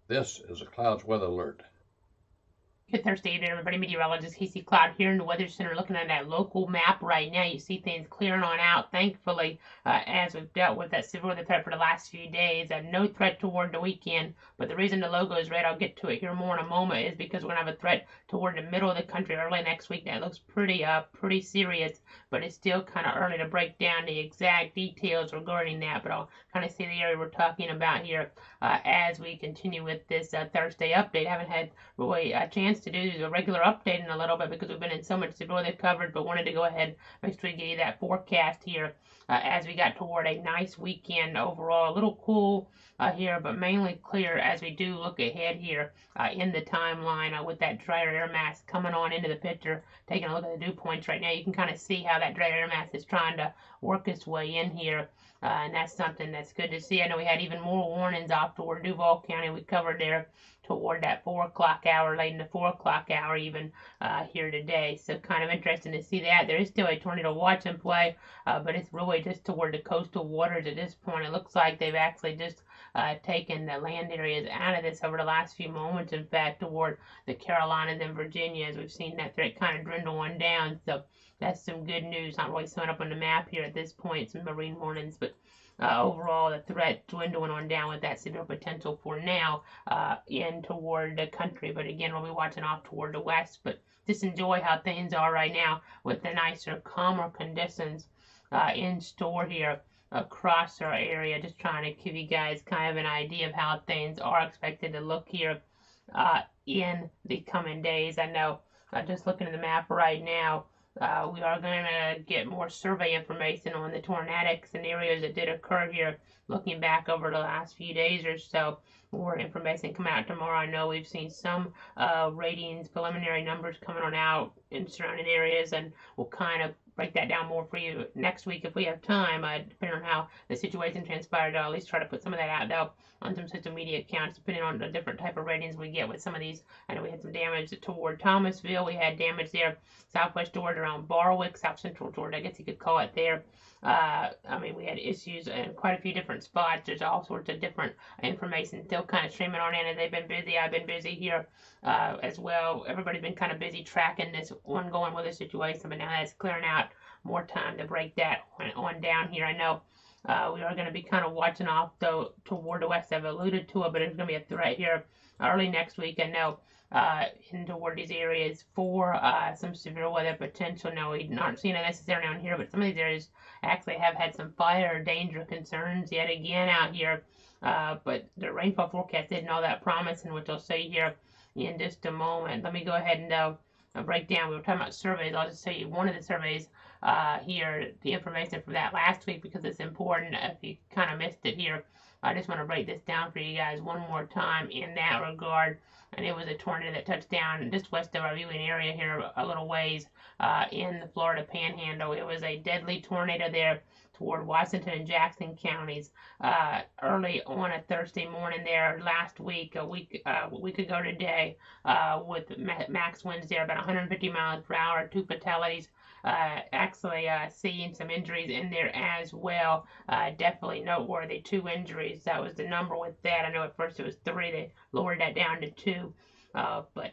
This is a Clouds weather alert. Good Thursday evening, everybody. Meteorologist Casey Cloud here in the Weather Center looking at that local map right now. You see things clearing on out, thankfully, as we've dealt with that severe weather threat for the last few days. No threat toward the weekend, but the reason the logo is red, I'll get to it here more in a moment, is because we're going to have a threat toward the middle of the country early next week. That looks pretty serious, but it's still kind of early to break down the exact details regarding that, but I'll kind of see the area we're talking about here as we continue with this Thursday update. I haven't had really a chance to do a regular update in a little bit because we've been in so much severe weather covered, but wanted to go ahead and make sure we get you that forecast here as we got toward a nice weekend overall. A little cool here, but mainly clear as we do look ahead here in the timeline with that drier air mass coming on into the picture. Taking a look at the dew points right now, you can kind of see how that drier air mass is trying to work its way in here. And that's something that's good to see. I know we had even more warnings off toward Duval County. We covered there toward that 4 o'clock hour, late in the 4 o'clock hour even here today. So kind of interesting to see that. There is still a tornado watch in play, but it's really just toward the coastal waters at this point. It looks like they've actually just taken the land areas out of this over the last few moments, in fact, toward the Carolinas and Virginia, as we've seen that threat kind of dwindle on down. So that's some good news. Not really showing up on the map here at this point, some marine warnings, but overall the threat dwindling on down with that severe potential for now in toward the country. But again, we'll be watching off toward the west. But just enjoy how things are right now with the nicer, calmer conditions in store here across our area. Just trying to give you guys kind of an idea of how things are expected to look here in the coming days. I know just looking at the map right now, we are going to get more survey information on the tornadic scenarios that did occur here, looking back over the last few days or so. More information come out tomorrow. I know we've seen some ratings, preliminary numbers coming on out in surrounding areas, and we'll kind of break that down more for you next week if we have time, depending on how the situation transpired. I'll at least try to put some of that out, though, on some social media accounts, depending on the different type of ratings we get with some of these. I know we had some damage toward Thomasville. We had damage there, southwest Georgia around Barwick, south central Georgia, I guess you could call it there. I mean, we had issues in quite a few different spots. There's all sorts of different information still kind of streaming on in, and they've been busy. I've been busy here as well. Everybody's been kind of busy tracking this ongoing weather situation, but now that's clearing out, more time to break that on down here. I know we are going to be kind of watching off though toward the west. I've alluded to it, but it's going to be a threat here early next week. I know in toward these areas for some severe weather potential. Now, we aren't seeing it necessarily on here, but some of these areas actually have had some fire danger concerns yet again out here. But the rainfall forecast isn't all that promising, which I'll say here in just a moment. Let me go ahead and break down. We were talking about surveys. I'll just show you one of the surveys here, the information from that last week, because it's important if you kind of missed it here. I just want to break this down for you guys one more time in that regard. And it was a tornado that touched down just west of our viewing area here a little ways in the Florida Panhandle. It was a deadly tornado there toward Washington and Jackson counties early on a Thursday morning there last week, a week ago today, with max winds there about 150 miles per hour, 2 fatalities. Actually seeing some injuries in there as well. Definitely noteworthy, 2 injuries. That was the number with that. I know at first it was 3. They lowered that down to 2. But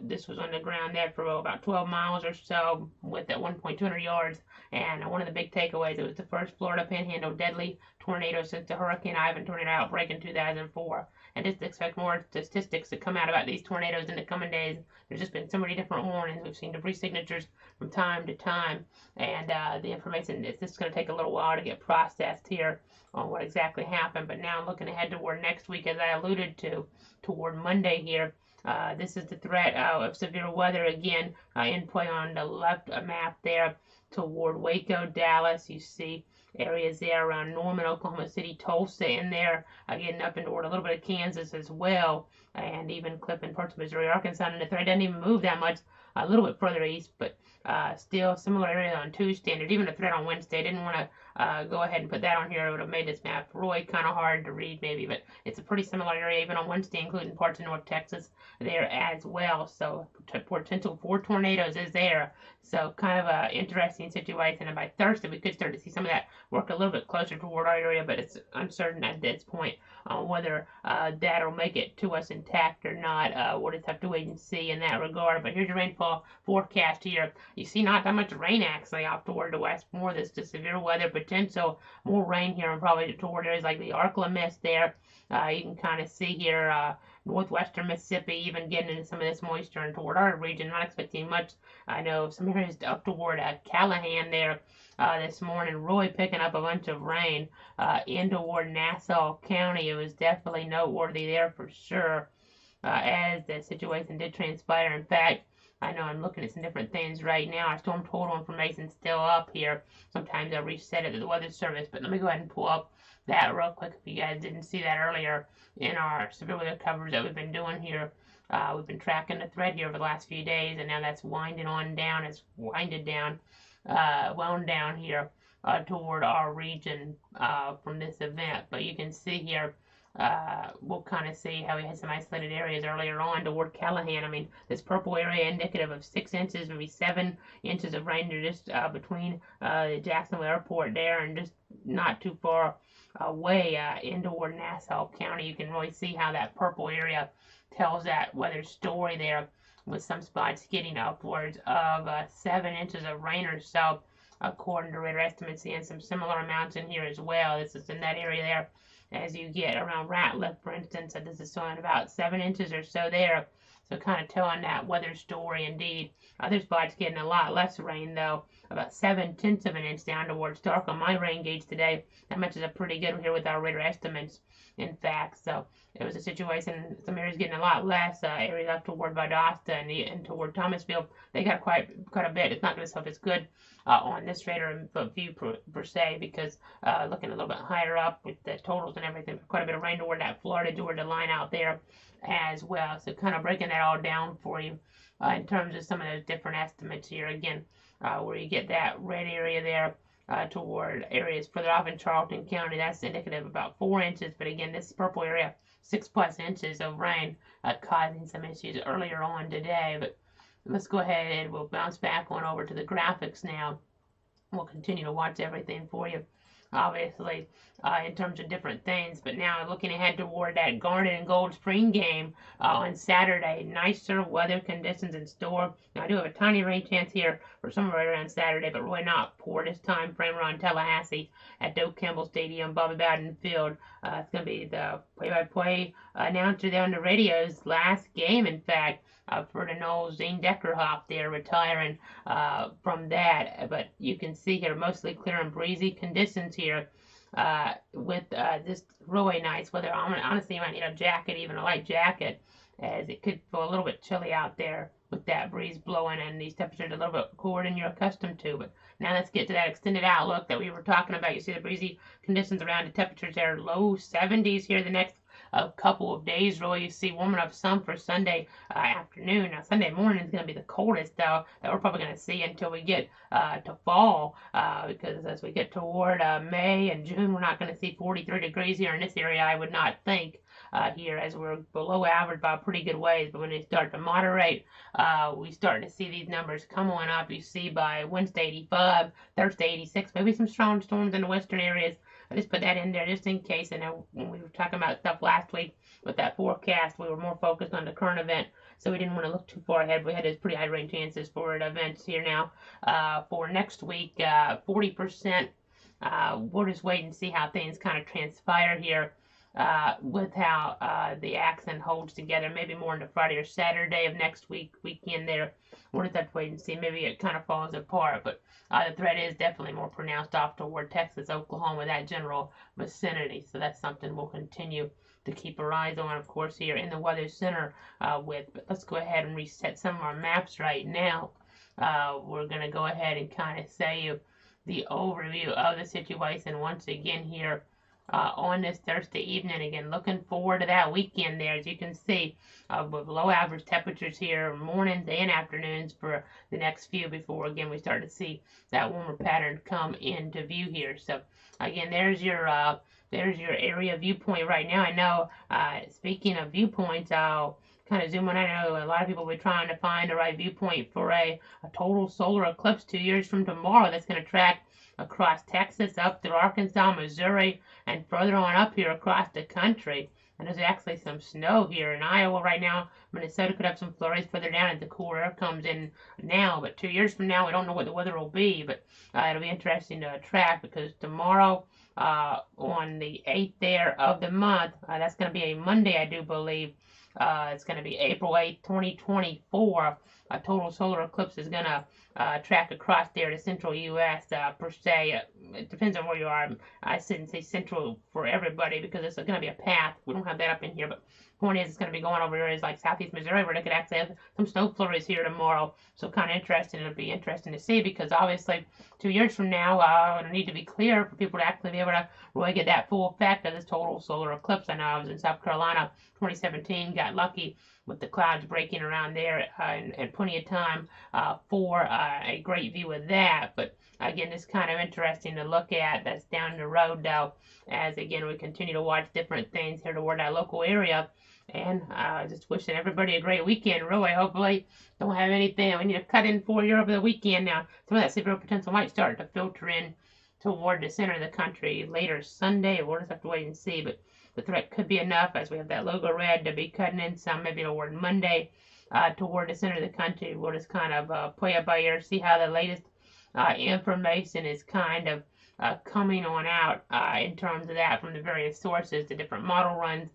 this was on the ground there for about 12 miles or so with that 1.200 yards. And one of the big takeaways, it was the first Florida Panhandle deadly tornado since the Hurricane Ivan tornado outbreak in 2004. And just expect more statistics to come out about these tornadoes in the coming days. There's just been so many different warnings. We've seen debris signatures from time to time. And the information is just going to take a little while to get processed here on what exactly happened. But now I'm looking ahead toward next week, as I alluded to, toward Monday here. This is the threat of severe weather again in play on the left map there toward Waco, Dallas. You see areas there around Norman, Oklahoma City, Tulsa in there, getting up and toward a little bit of Kansas as well, and even clipping parts of Missouri, Arkansas. And the threat doesn't even move that much, a little bit further east, but still similar area on Tuesday, and there's even a threat on Wednesday. I didn't want go ahead and put that on here. It would have made this map really kind of hard to read maybe, but it's a pretty similar area even on Wednesday, including parts of North Texas there as well. So potential for tornadoes is there. So kind of a interesting situation. And by Thursday, we could start to see some of that work a little bit closer toward our area, but it's uncertain at this point whether that'll make it to us intact or not. We'll just have to wait and see in that regard. But here's your rainfall forecast here. You see not that much rain actually off toward the west. More this to severe weather potential. More rain here and probably toward areas like the Arkla Mist there. You can kind of see here northwestern Mississippi even getting into some of this moisture and toward our region. Not expecting much. I know some areas up toward Callahan there this morning really picking up a bunch of rain in toward Nassau County. It was definitely noteworthy there for sure as the situation did transpire. In fact, I know I'm looking at some different things right now. Our storm total information is still up here. Sometimes I reset it to the Weather Service, but let me go ahead and pull up that real quick if you guys didn't see that earlier in our severe weather coverage that we've been doing here. We've been tracking the thread here over the last few days, and now that's winding on down. It's winded down, wound down here toward our region from this event. But you can see here, we'll kind of see how we had some isolated areas earlier on toward Callahan. I mean, this purple area indicative of 6 inches, maybe 7 inches of rain just between the Jacksonville Airport there and just not too far away in toward Nassau County. You can really see how that purple area tells that weather story there, with some spots getting upwards of 7 inches of rain or so, according to radar estimates, and some similar amounts in here as well. This is in that area there. As you get around Ratliff, for instance, this is showing about 7 inches or so there. So kind of telling that weather story indeed. Other spots getting a lot less rain though, about 7/10 of an inch down towards Stark on my rain gauge today. That matches up pretty good here with our radar estimates, in fact. So it was a situation, some areas getting a lot less, areas up toward Valdosta and toward Thomasville, they got quite a bit. It's not going to show if it's good on this radar view per se, because looking a little bit higher up with the totals and everything, quite a bit of rain toward that Florida, Georgia line out there as well. So kind of breaking that all down for you in terms of some of those different estimates here. Again, where you get that red area there toward areas further off in Charlton County, that's indicative of about 4 inches. But again, this purple area, 6+ inches of rain causing some issues earlier on today. But let's go ahead and we'll bounce back on over to the graphics now. We'll continue to watch everything for you, obviously, in terms of different things. But now looking ahead toward that Garnet and Gold Spring game on Saturday. Nicer weather conditions in store. Now, I do have a tiny rain chance here for some right around Saturday, but really not poor this time frame around Tallahassee at Doak Campbell Stadium, Bobby Bowden Field. It's going to be the play-by-play announcer there on the radio's last game, in fact. For the Knowles, Zane Deckerhoff there retiring from that. But you can see here mostly clear and breezy conditions here with just really nice weather. Honestly, you might need a jacket, even a light jacket, as it could feel a little bit chilly out there with that breeze blowing and these temperatures a little bit cooler than you're accustomed to. But now let's get to that extended outlook that we were talking about. You see the breezy conditions around the temperatures there, low 70s here the next a couple of days. Really, you see warming up some for Sunday afternoon. Now, Sunday morning is going to be the coldest, though, that we're probably going to see until we get to fall, because as we get toward May and June, we're not going to see 43 degrees here in this area, I would not think, here, as we're below average by a pretty good ways. But when they start to moderate, we start to see these numbers come on up. You see by Wednesday 85, Thursday 86, maybe some strong storms in the western areas. I just put that in there just in case. I know when we were talking about stuff last week with that forecast, we were more focused on the current event, so we didn't want to look too far ahead. We had those pretty high rain chances for events here now. For next week, 40%. We'll just wait and see how things kind of transpire here with how the accent holds together. Maybe more into Friday or Saturday of next weekend there. We'll just have to wait and see. Maybe it kind of falls apart, but the threat is definitely more pronounced off toward Texas, Oklahoma, that general vicinity. So that's something we'll continue to keep our eyes on, of course, here in the Weather Center with. But let's go ahead and reset some of our maps right now. We're going to go ahead and kind of say the overview of the situation once again here on this Thursday evening. Again, looking forward to that weekend there, as you can see, with low average temperatures here, mornings and afternoons for the next few before, again, we start to see that warmer pattern come into view here. So, again, there's your area viewpoint right now. I know, speaking of viewpoints, I'll kind of zoom in. I know a lot of people will be trying to find the right viewpoint for a total solar eclipse 2 years from tomorrow that's going to track across Texas, up through Arkansas, Missouri, and further on up here across the country. And there's actually some snow here in Iowa right now. Minnesota could have some flurries further down as the cooler air comes in now. But 2 years from now, we don't know what the weather will be. But it'll be interesting to track, because tomorrow, on the 8th there of the month, that's going to be a Monday, I do believe. It's going to be April 8th, 2024. A total solar eclipse is going to track across there to central U.S. Per se. It depends on where you are. I shouldn't say central for everybody, because it's going to be a path. We don't have that up in here, but point is, it's going to be going over areas like southeast Missouri, where they could actually have some snow flurries here tomorrow. So kind of interesting. It'll be interesting to see, because obviously 2 years from now, it'll need to be clear for people to actually be able to really get that full effect of this total solar eclipse. I know I was in South Carolina 2017, got lucky with the clouds breaking around there, and plenty of time for a great view of that. But again, it's kind of interesting to look at. That's down the road, though, as again we continue to watch different things here toward that local area. And just wishing everybody a great weekend. Really, hopefully, don't have anything we need to cut in for you over the weekend. Now, some of that severe potential might start to filter in toward the center of the country later Sunday. We'll just have to wait and see. But the threat could be enough, as we have that logo red, to be cutting in some maybe toward Monday, toward the center of the country. We'll just kind of play it by ear, see how the latest information is kind of coming on out in terms of that from the various sources, the different model runs,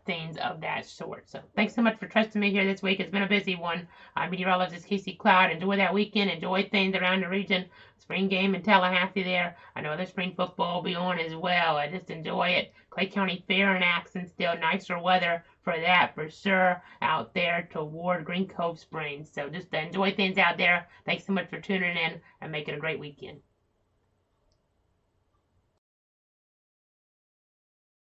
things of that sort. So thanks so much for trusting me here this week. It's been a busy one. Meteorologist Casey Cloud. Enjoy that weekend. Enjoy things around the region. Spring game in Tallahassee there. I know the spring football will be on as well. I just enjoy it. Clay County Fair in action still. Nicer weather for that for sure out there toward Green Cove Springs. So just enjoy things out there. Thanks so much for tuning in, and make it a great weekend.